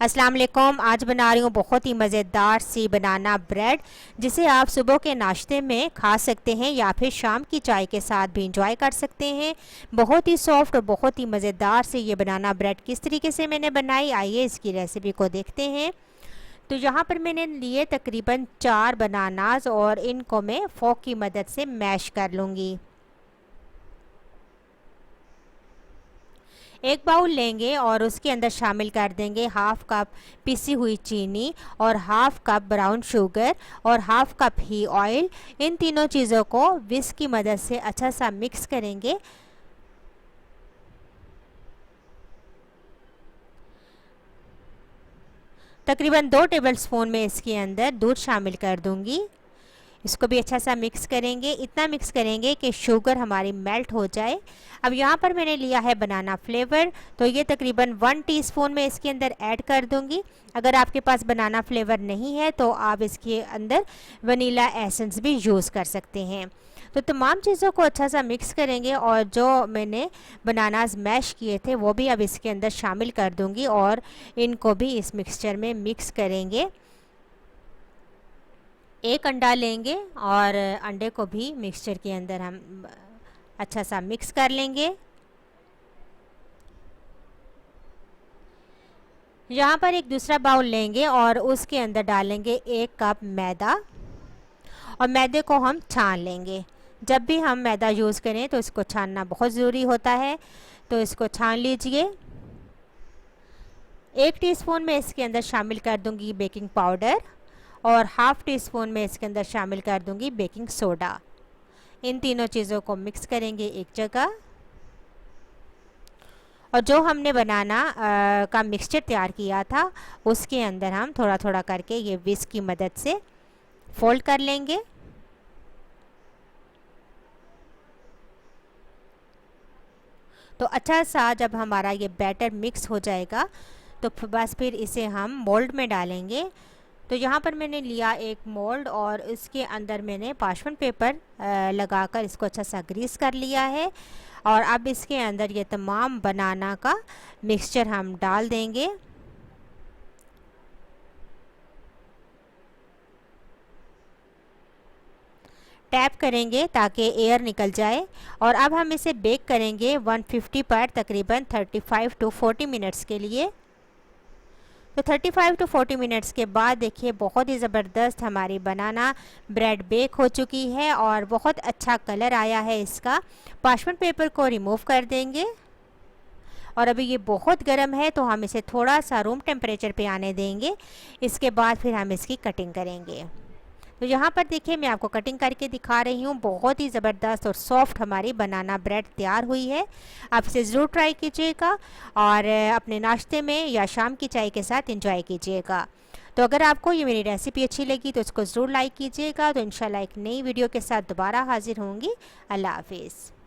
अस्सलाम वालेकुम। आज बना रही हूँ बहुत ही मज़ेदार सी बनाना ब्रेड, जिसे आप सुबह के नाश्ते में खा सकते हैं या फिर शाम की चाय के साथ भी इंजॉय कर सकते हैं। बहुत ही सॉफ्ट और बहुत ही मज़ेदार से ये बनाना ब्रेड किस तरीके से मैंने बनाई, आइए इसकी रेसिपी को देखते हैं। तो यहाँ पर मैंने लिए तकरीबन 4 बनानास और इनको मैं फोक की मदद से मैश कर लूँगी। एक बाउल लेंगे और उसके अंदर शामिल कर देंगे हाफ कप पिसी हुई चीनी और हाफ कप ब्राउन शुगर और हाफ कप ही ऑयल। इन तीनों चीज़ों को विस्क की मदद से अच्छा सा मिक्स करेंगे। तकरीबन 2 टेबलस्पून में इसके अंदर दूध शामिल कर दूंगी। इसको भी अच्छा सा मिक्स करेंगे, इतना मिक्स करेंगे कि शुगर हमारी मेल्ट हो जाए। अब यहाँ पर मैंने लिया है बनाना फ्लेवर, तो ये तकरीबन 1 टीस्पून में इसके अंदर ऐड कर दूंगी। अगर आपके पास बनाना फ्लेवर नहीं है तो आप इसके अंदर वनीला एसेंस भी यूज़ कर सकते हैं। तो तमाम चीज़ों को अच्छा सा मिक्स करेंगे और जो मैंने बनानास मैश किए थे वो भी अब इसके अंदर शामिल कर दूंगी और इनको भी इस मिक्सचर में मिक्स करेंगे। एक अंडा लेंगे और अंडे को भी मिक्सचर के अंदर हम अच्छा सा मिक्स कर लेंगे। यहाँ पर एक दूसरा बाउल लेंगे और उसके अंदर डालेंगे 1 कप मैदा और मैदे को हम छान लेंगे। जब भी हम मैदा यूज़ करें तो इसको छानना बहुत ज़रूरी होता है, तो इसको छान लीजिए। 1 टीस्पून में इसके अंदर शामिल कर दूंगी बेकिंग पाउडर और हाफ़ टी स्पून में इसके अंदर शामिल कर दूंगी बेकिंग सोडा। इन तीनों चीज़ों को मिक्स करेंगे एक जगह और जो हमने बनाना का मिक्सचर तैयार किया था उसके अंदर हम थोड़ा थोड़ा करके ये विस्क की मदद से फोल्ड कर लेंगे। तो अच्छा सा जब हमारा ये बैटर मिक्स हो जाएगा तो बस फिर इसे हम मोल्ड में डालेंगे। तो यहाँ पर मैंने लिया एक मोल्ड और इसके अंदर मैंने पार्चमेंट पेपर लगाकर इसको अच्छा सा ग्रीस कर लिया है और अब इसके अंदर ये तमाम बनाना का मिक्सचर हम डाल देंगे। टैप करेंगे ताकि एयर निकल जाए और अब हम इसे बेक करेंगे 150 पर तकरीबन 35 टू 40 मिनट्स के लिए। तो 35 टू 40 मिनट्स के बाद देखिए बहुत ही ज़बरदस्त हमारी बनाना ब्रेड बेक हो चुकी है और बहुत अच्छा कलर आया है इसका। पार्चमेंट पेपर को रिमूव कर देंगे और अभी ये बहुत गर्म है तो हम इसे थोड़ा सा रूम टेम्परेचर पे आने देंगे। इसके बाद फिर हम इसकी कटिंग करेंगे। तो यहाँ पर देखिए मैं आपको कटिंग करके दिखा रही हूँ। बहुत ही ज़बरदस्त और सॉफ्ट हमारी बनाना ब्रेड तैयार हुई है। आप इसे ज़रूर ट्राई कीजिएगा और अपने नाश्ते में या शाम की चाय के साथ एंजॉय कीजिएगा। तो अगर आपको ये मेरी रेसिपी अच्छी लगी तो इसको ज़रूर लाइक कीजिएगा। तो इंशाल्लाह एक नई वीडियो के साथ दोबारा हाजिर होंगी। अल्लाह हाफिज़।